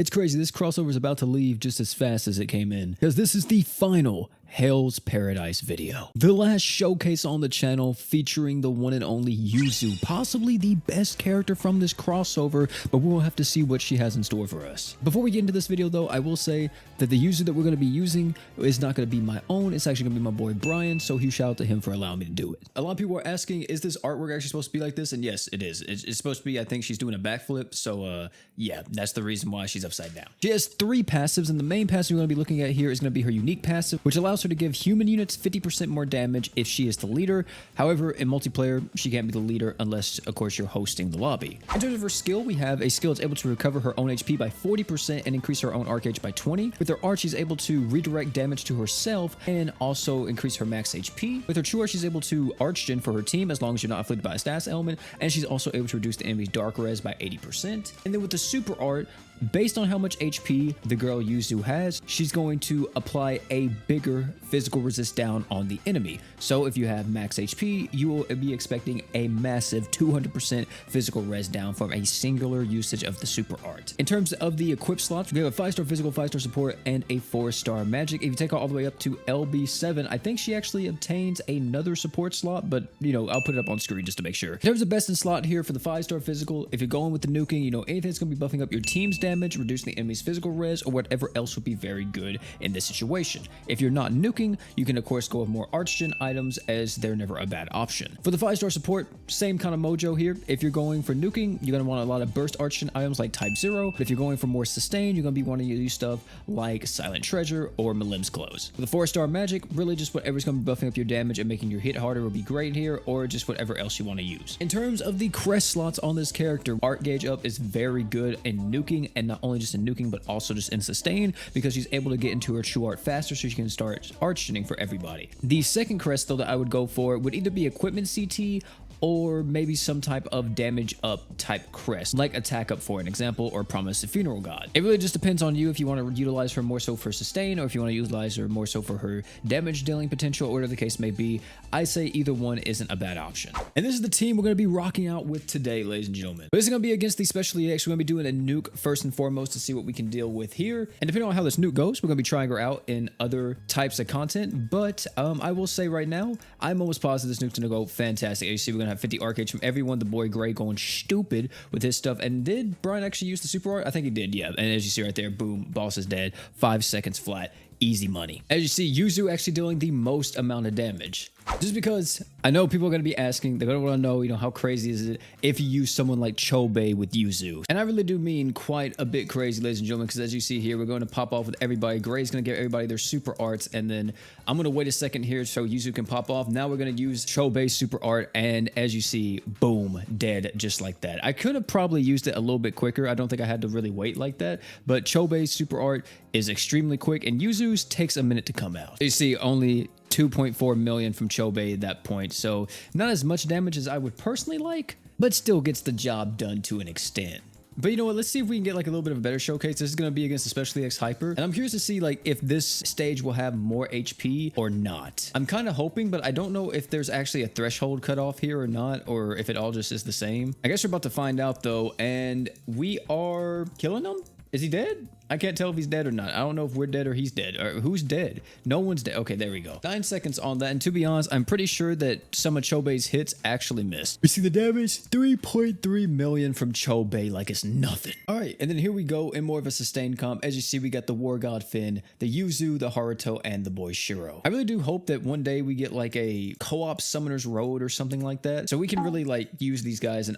It's crazy, this crossover is about to leave just as fast as it came in, because this is the final Hell's Paradise video. The last showcase on the channel featuring the one and only Yuzu, possibly the best character from this crossover, but we'll have to see what she has in store for us. Before we get into this video though, I will say that the Yuzu that we're going to be using is not going to be my own, it's actually going to be my boy Brian, so huge shout out to him for allowing me to do it. A lot of people are asking, is this artwork actually supposed to be like this? And yes, it is. It's supposed to be, I think she's doing a backflip, so yeah, that's the reason why she's upside down. She has 3 passives, and the main passive we're going to be looking at here is going to be her unique passive, which allows her to give human units 50% more damage if she is the leader. However, in multiplayer, she can't be the leader unless, of course, you're hosting the lobby. In terms of her skill, we have a skill that's able to recover her own HP by 40% and increase her own arc HP by 20. With her art, she's able to redirect damage to herself and also increase her max HP. With her true art, she's able to arch gen for her team as long as you're not afflicted by a status element, and she's also able to reduce the enemy's dark res by 80%. And then with the super art, based on how much HP the girl Yuzu has, she's going to apply a bigger physical resist down on the enemy. So if you have max HP, you will be expecting a massive 200% physical res down from a singular usage of the super art. In terms of the equip slots, we have a 5-star physical, 5-star support, and a 4-star magic. If you take her all the way up to LB7, I think she actually obtains another support slot, but you know, I'll put it up on screen just to make sure. In terms of best in slot here for the 5-star physical, if you're going with the nuking, you know, anything that's going to be buffing up your team's damage, reducing the enemy's physical res, or whatever else would be very good in this situation. If you're not nuking, you can of course go with more arch-gen items, as they're never a bad option. For the 5-star support, same kind of mojo here. If you're going for nuking, you're going to want a lot of burst arch-gen items like Type 0, but if you're going for more sustain, you're going to be wanting to use stuff like Silent Treasure or Malim's Clothes. For the 4-star magic, really just whatever's going to be buffing up your damage and making your hit harder will be great here, or just whatever else you want to use. In terms of the crest slots on this character, art gauge up is very good in nuking, and not only just in nuking but also just in sustain, because she's able to get into her true art faster, so she can start arch-genning for everybody. The second crest though that I would go for would either be equipment CT or maybe some type of damage up type crest, like attack up for an example, or promise the funeral god. It really just depends on you if you want to utilize her more so for sustain, or if you want to utilize her more so for her damage dealing potential, or whatever the case may be. I say either one isn't a bad option. And this is the team we're going to be rocking out with today, ladies and gentlemen. But this is going to be against the Special EX. We're going to be doing a nuke first and foremost to see what we can deal with here. And depending on how this nuke goes, we're going to be trying her out in other types of content. But I will say right now, I'm almost positive this nuke's going to go fantastic. As you see, we're going to have 50 arcades from everyone. The boy Gray going stupid with his stuff. And did Brian actually use the super art? I think he did, yeah. And as you see right there, boom, boss is dead. 5 seconds flat. Easy money. As you see, Yuzu actually dealing the most amount of damage. Just because I know people are going to be asking, they're going to want to know, you know, how crazy is it if you use someone like Chob with Yuzu? And I really do mean quite a bit crazy, ladies and gentlemen, because as you see here, we're going to pop off with everybody. Gray's going to give everybody their super arts, and then I'm going to wait a second here so Yuzu can pop off. Now we're going to use Chob's super art, and as you see, boom, dead just like that. I could have probably used it a little bit quicker. I don't think I had to really wait like that, but Chob's super art is extremely quick, and Yuzu's takes a minute to come out. You see, only 2.4 million from Chob at that point, so not as much damage as I would personally like, but still gets the job done to an extent. But you know what, let's see if we can get like a little bit of a better showcase. This is going to be against the Special EX Hyper, and I'm curious to see like if this stage will have more HP or not. I'm kind of hoping, but I don't know if there's actually a threshold cutoff here or not, or if it all just is the same. I guess we're about to find out though, and we are killing him. Is he dead? I can't tell if he's dead or not. I don't know if we're dead or he's dead. Or who's dead? No one's dead. Okay, there we go. 9 seconds on that. And to be honest, I'm pretty sure that some of Chob's hits actually missed. We see the damage. 3.3 million from Chob like it's nothing. All right, and then here we go in more of a sustained comp. As you see, we got the War God Finn, the Yuzu, the Haruto, and the boy Shiro. I really do hope that one day we get like a co-op Summoner's Road or something like that, so we can really like use these guys and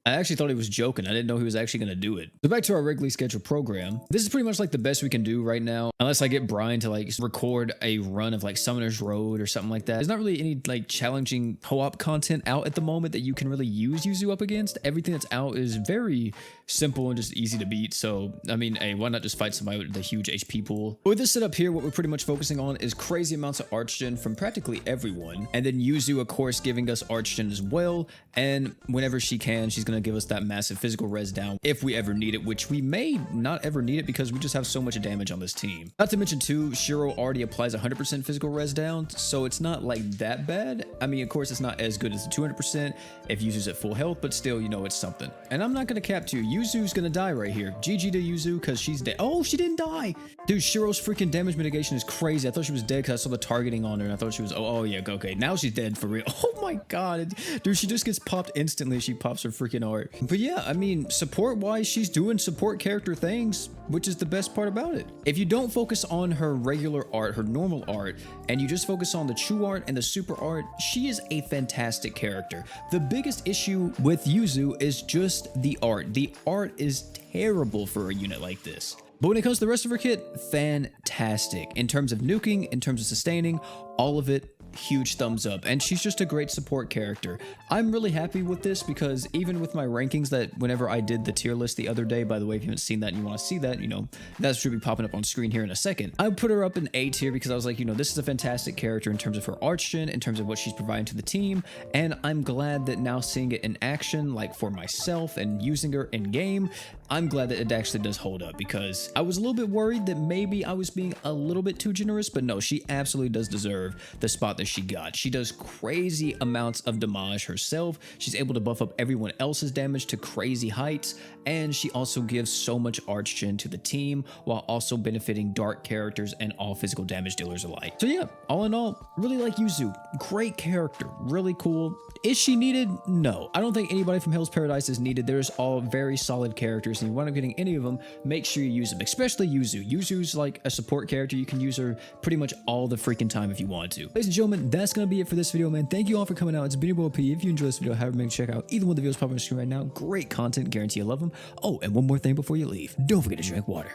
I actually thought he was joking. I didn't know he was actually going to do it. So back to our regularly scheduled program. This is pretty much like the best we can do right now, unless I get Brian to like record a run of like Summoner's Road or something like that. There's not really any like challenging co-op content out at the moment that you can really use Yuzu up against. Everything that's out is very simple and just easy to beat. So, I mean, hey, why not just fight somebody with the huge HP pool? But with this setup here, what we're pretty much focusing on is crazy amounts of arch-gen from practically everyone. And then Yuzu, of course, giving us arch-gen as well. And whenever she can, she's going to give us that massive physical res down if we ever need it, which we may not ever need it because we just have so much damage on this team. Not to mention too, Shiro already applies 100% physical res down, so it's not like that bad. I mean, of course, it's not as good as the 200% if Yuzu's at full health, but still, you know, it's something. And I'm not going to cap to you. Yuzu's going to die right here. GG to Yuzu because she's dead. Oh, she didn't die. Dude, Shiro's freaking damage mitigation is crazy. I thought she was dead because I saw the targeting on her and I thought she was, oh yeah, okay. Now she's dead for real. Oh my God. Dude, she just gets popped instantly. She pops her freaking art. But yeah, I mean, support wise, she's doing support character things, which is the best part about it. If you don't focus on her regular art, her normal art, and you just focus on the true art and the super art, she is a fantastic character. The biggest issue with Yuzu is just the art. The art is terrible for a unit like this. But when it comes to the rest of her kit, fantastic. In terms of nuking, in terms of sustaining, all of it, huge thumbs up. And she's just a great support character. I'm really happy with this because even with my rankings that whenever I did the tier list the other day, by the way, if you haven't seen that and you want to see that, you know, that should be popping up on screen here in a second. I put her up in A tier because I was like, you know, this is a fantastic character in terms of her art gen, in terms of what she's providing to the team. And I'm glad that now seeing it in action, like for myself and using her in game, I'm glad that it actually does hold up because I was a little bit worried that maybe I was being a little bit too generous, but no, she absolutely does deserve the spot that she got. She does crazy amounts of damage herself. She's able to buff up everyone else's damage to crazy heights, and she also gives so much arch gen to the team while also benefiting dark characters and all physical damage dealers alike. So yeah, all in all, really like Yuzu. Great character, really cool. Is she needed? No, I don't think anybody from Hell's Paradise is needed. There's all very solid characters, and you wind up getting any of them, make sure you use them, especially Yuzu. Yuzu's like a support character. You can use her pretty much all the freaking time if you want to. Ladies and gentlemen, that's gonna be it for this video, man. Thank you all for coming out. It's been your boy P. If you enjoyed this video, however, make sure to check out either one of the videos popping on the screen right now. Great content, guarantee you love them. Oh, and one more thing before you leave, don't forget to drink water.